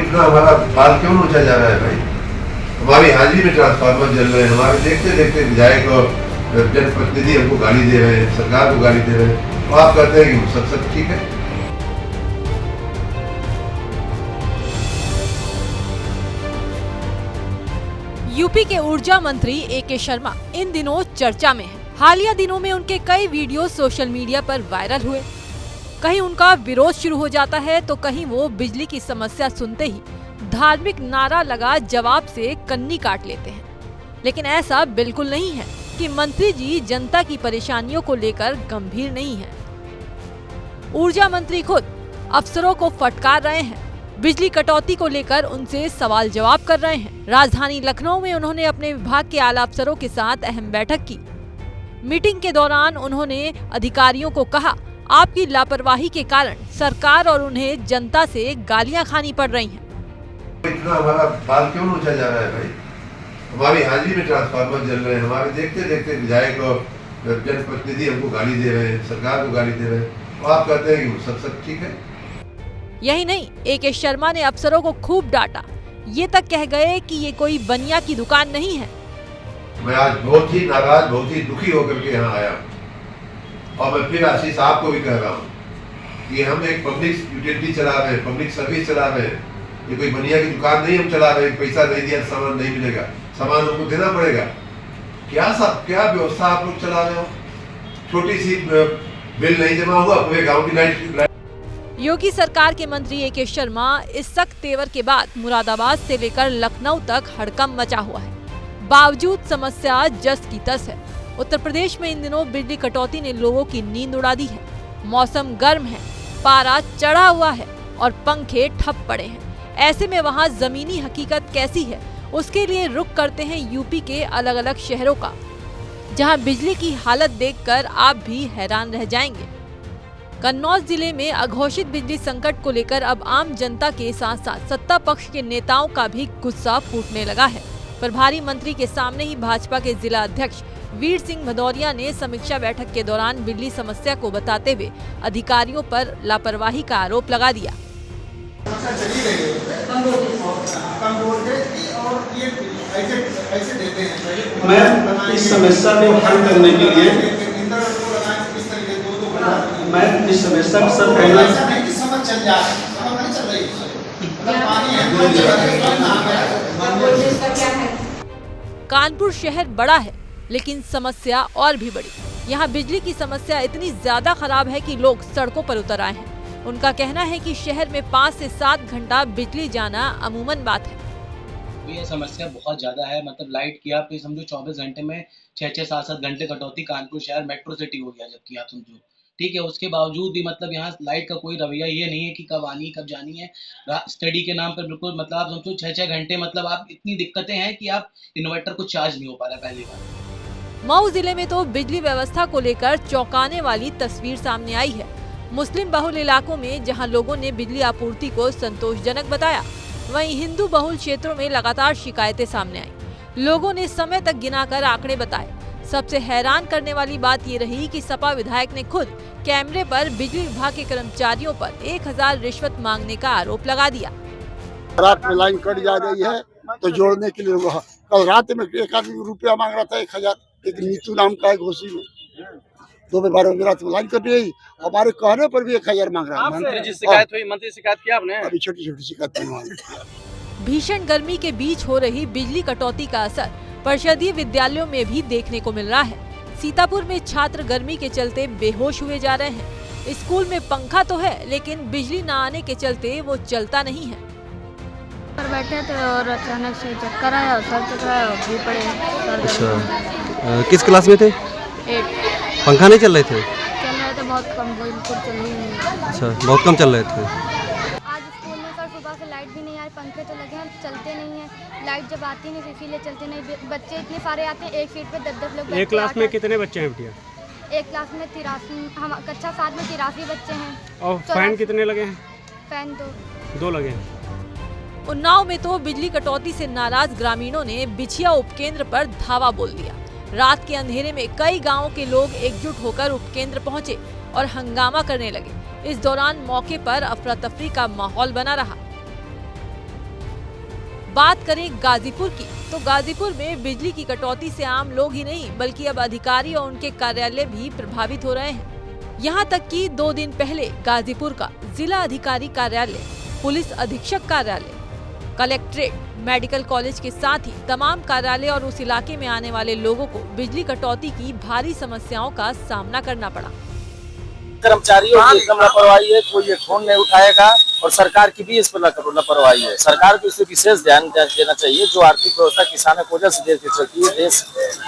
इतना हमारा बाल क्यों नोचा जा रहा है भाई? हमारी हाजिरी में ट्रांसफार्मर जल रहे हैं, हमारे देखते देखते विधायक और जनप्रतिनिधि हमको गाली दे रहे हैं, सरकार को गाली दे रहे हैं, तो आप कहते हैं कि सब ठीक है। यूपी के ऊर्जा मंत्री ए.के. शर्मा इन दिनों चर्चा में हैं। हालिया दिनों में उनके कई वीडियो सोशल मीडिया पर वायरल हुए। कहीं उनका विरोध शुरू हो जाता है तो कहीं वो बिजली की समस्या सुनते ही धार्मिक नारा लगा जवाब से कन्नी काट लेते हैं। लेकिन ऐसा बिल्कुल नहीं है कि मंत्री जी जनता की परेशानियों को लेकर गंभीर नहीं है। ऊर्जा मंत्री खुद अफसरों को फटकार रहे हैं, बिजली कटौती को लेकर उनसे सवाल जवाब कर रहे हैं। राजधानी लखनऊ में उन्होंने अपने विभाग के आला अफसरों के साथ अहम बैठक की। मीटिंग के दौरान उन्होंने अधिकारियों को कहा, आपकी लापरवाही के कारण सरकार और उन्हें जनता से गालियां खानी पड़ रही हैं। इतना हमारा बाल क्यों नोचा जा रहा है भाई? हमारी हाजिरी में ट्रांसफार्मर जल रहे हैं, हमारे देखते देखते विधायक और जनप्रतिनिधि हमको गाली दे रहे हैं, सरकार को गाली दे रहे हैं, तो आप कहते हैं कि सब ठीक है। यही नहीं, ए.के. शर्मा ने अफसरों को खूब डांटा। ये तक कह गए कि ये कोई बनिया की दुकान नहीं है। मैं आज बहुत ही नाराज, बहुत ही दुखी होकर के यहाँ आया और मैं फिर आशीष आपको भी कह रहा हूँ कि हम एक पब्लिक यूटिलिटी चला रहे हैं, पब्लिक सर्विस चला रहे हैं। ये कोई बनिया की दुकान नहीं हम चला रहे हैं, पैसा नहीं दिया सामान नहीं मिलेगा, सामान हमको देना पड़ेगा। क्या व्यवस्था आप लोग चला रहे हो? छोटी सी बिल नहीं जमा हुआ, पूरे गाँव की लाइट। योगी सरकार के मंत्री ए.के. शर्मा इस सख्त तेवर के बाद मुरादाबाद से लेकर लखनऊ तक हड़कंप मचा हुआ है। बावजूद समस्या जस की तस है। उत्तर प्रदेश में इन दिनों बिजली कटौती ने लोगों की नींद उड़ा दी है। मौसम गर्म है, पारा चढ़ा हुआ है और पंखे ठप पड़े हैं। ऐसे में वहां जमीनी हकीकत कैसी है, उसके लिए रुख करते हैं यूपी के अलग अलग शहरों का, जहां बिजली की हालत देखकर आप भी हैरान रह जाएंगे। कन्नौज जिले में अघोषित बिजली संकट को लेकर अब आम जनता के साथ साथ सत्ता पक्ष के नेताओं का भी गुस्सा फूटने लगा है। प्रभारी मंत्री के सामने ही भाजपा के जिला अध्यक्ष वीर सिंह भदौरिया ने समीक्षा बैठक के दौरान बिजली समस्या को बताते हुए अधिकारियों पर लापरवाही का आरोप लगा दिया। मैं इस समस्या को हल करने के लिए मैं इस समस्या को सब कानपुर शहर बड़ा है लेकिन समस्या और भी बड़ी। यहाँ बिजली की समस्या इतनी ज्यादा खराब है कि लोग सड़कों पर उतर आए हैं। उनका कहना है कि शहर में 5 से 7 घंटा बिजली जाना अमूमन बात है। ये समस्या बहुत ज्यादा है। मतलब लाइट की आप समझो 24 घंटे में 6-6, 7-7 घंटे कटौती। कानपुर शहर मेट्रो सिटी हो गया, जबकि आप समझो, ठीक है। उसके बावजूद भी मतलब यहाँ लाइट का कोई रवैया ये नहीं है कि कब आनी कब जानी है। स्टडी के नाम पर बिल्कुल मतलब आप समझो 6-6 घंटे मतलब आप इतनी दिक्कतें हैं कि आप इन्वर्टर को चार्ज नहीं हो पा रहा। पहली बार मऊ जिले में तो बिजली व्यवस्था को लेकर चौंकाने वाली तस्वीर सामने आई है। मुस्लिम बहुल इलाकों में जहां लोगों ने बिजली आपूर्ति को संतोषजनक बताया, वहीं हिंदू बहुल क्षेत्रों में लगातार शिकायतें सामने आई। लोगों ने समय तक गिनाकर आंकड़े बताए। सबसे हैरान करने वाली बात ये रही कि सपा विधायक ने खुद कैमरे पर बिजली विभाग के कर्मचारियों पर 1000 रिश्वत मांगने का आरोप लगा दिया। रात में लाइन कट जा रही है तो जोड़ने के लिए कल रात में एक आदमी रुपया मांग रहा था 1000। एक नीतू नाम का है घोसी में, 12 बजे रात में लाइन कट गई। हमारे कहने पर भी 1000 मांग रहा है। मंत्री शिकायत हुई, मंत्री शिकायत किया आपने? अभी छोटी छोटी शिकायत। भीषण गर्मी के बीच हो रही बिजली कटौती का असर परिषदीय विद्यालयों में भी देखने को मिल रहा है। सीतापुर में छात्र गर्मी के चलते बेहोश हुए जा रहे हैं। स्कूल में पंखा तो है लेकिन बिजली न आने के चलते वो चलता नहीं है। पर बैठे थे और अचानक से चक्कर आया और सर चकराया और भी पड़े। अच्छा, किस क्लास में थे? 8। पंखा नहीं चल रहे थे? चल रहे थे, बहुत कम, बिल्कुल चल ही नहीं। अच्छा, बहुत कम चल रहे थे। आज स्कूल में सर सुबह से लाइट भी नहीं आई, पंखे तो लगे हैं, चलते नहीं है। लाइट जब आती नहीं इसीलिए चलते नहीं। बच्चे इतने सारे आते हैं, एक सीट पे 10-10 लोग। एक क्लास में कितने बच्चे हैं बिटिया? एक क्लास में 83, हम कक्षा 7 में 83 बच्चे हैं। और फैन कितने लगे हैं? फैन 2 लगे हैं। उन्नाव में तो बिजली कटौती से नाराज ग्रामीणों ने बिछिया उपकेंद्र पर धावा बोल दिया। रात के अंधेरे में कई गांवों के लोग एकजुट होकर उपकेंद्र पहुंचे और हंगामा करने लगे। इस दौरान मौके पर अफरा तफरी का माहौल बना रहा। बात करें गाजीपुर की, तो गाजीपुर में बिजली की कटौती से आम लोग ही नहीं बल्कि अब अधिकारी और उनके कार्यालय भी प्रभावित हो रहे हैं। यहाँ तक कि 2 दिन पहले गाजीपुर का जिला अधिकारी कार्यालय, पुलिस अधीक्षक कार्यालय, कलेक्ट्रेट, मेडिकल कॉलेज के साथ ही तमाम कार्यालय और उस इलाके में आने वाले लोगों को बिजली कटौती की भारी समस्याओं का सामना करना पड़ा। कर्मचारियों की एकदम लापरवाही है, कोई ये फोन नहीं उठाएगा और सरकार की भी इस पर लापरवाही है। सरकार को इस पर विशेष ध्यान देना चाहिए। जो आर्थिक व्यवस्था किसानों की वजह से देश की चलती है, देश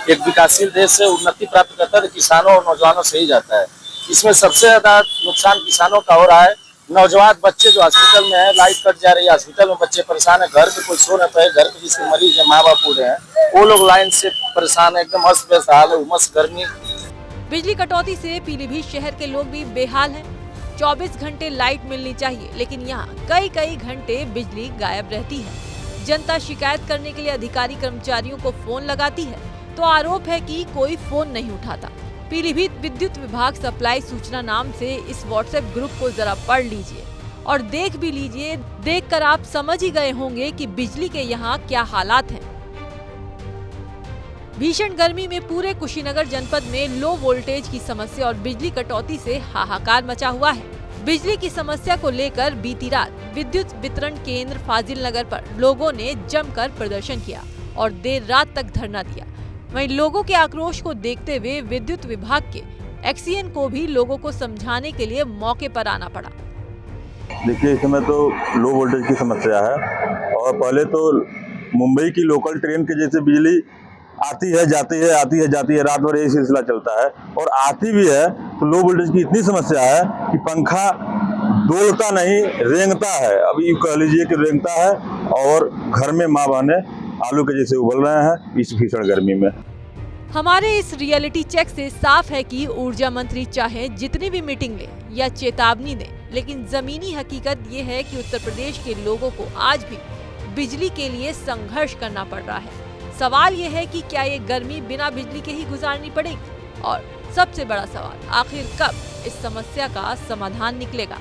एक विकासशील देश से उन्नति प्राप्त करता है तो किसानों और नौजवानों से ही जाता है। इसमें सबसे ज्यादा नुकसान किसानों का हो रहा है। नौजवान बच्चे जो हॉस्पिटल में है, लाइट कट जा रही है, हॉस्पिटल में बच्चे परेशान है, घर पे कोई सो नहीं पाए, घर पे जिसके मरीज है, माँ बाप बूढ़े हैं, वो लोग लाइन से परेशान है, एकदम अस्त व्यस्त हाल है, उमस गर्मी। बिजली कटौती से पीलीभीत शहर के लोग भी बेहाल हैं। 24 घंटे लाइट मिलनी चाहिए, लेकिन यहाँ कई घंटे बिजली गायब रहती है। जनता शिकायत करने के लिए अधिकारी कर्मचारियों को फोन लगाती है तो आरोप है कि कोई फोन नहीं उठाता। पीलीभीत विद्युत विभाग सप्लाई सूचना नाम से इस व्हाट्सएप ग्रुप को जरा पढ़ लीजिए और देख भी लीजिए। देखकर आप समझ ही गए होंगे कि बिजली के यहाँ क्या हालात हैं। भीषण गर्मी में पूरे कुशीनगर जनपद में लो वोल्टेज की समस्या और बिजली कटौती से हाहाकार मचा हुआ है। बिजली की समस्या को लेकर बीती रात विद्युत वितरण केंद्र फाजिल नगर पर लोगों ने जमकर प्रदर्शन किया और देर रात तक धरना दिया। वहीं लोगों के आक्रोश को देखते हुए विद्युत विभाग के एक्सीएन को भी लोगों को समझाने के लिए मौके पर आना पड़ा। देखिए, इस समय तो लो वोल्टेज की समस्या है और पहले तो मुंबई की लोकल ट्रेन के जैसे बिजली आती है जाती है, आती है जाती है, रात भर यही सिलसिला चलता है। और आती भी है तो लो वोल्टेज की इतनी समस्या है कि पंखा डोलता नहीं, रेंगता है। अभी कह लीजिए कि रेंगता है और घर में माँ बहने आलू के जैसे उबल रहे हैं इस भीषण गर्मी में। हमारे इस रियलिटी चेक से साफ है कि ऊर्जा मंत्री चाहे जितनी भी मीटिंग ले या चेतावनी दे, लेकिन जमीनी हकीकत ये है कि उत्तर प्रदेश के लोगों को आज भी बिजली के लिए संघर्ष करना पड़ रहा है। सवाल ये है कि क्या ये गर्मी बिना बिजली के ही गुजारनी पड़ेगी? और सबसे बड़ा सवाल, आखिर कब इस समस्या का समाधान निकलेगा?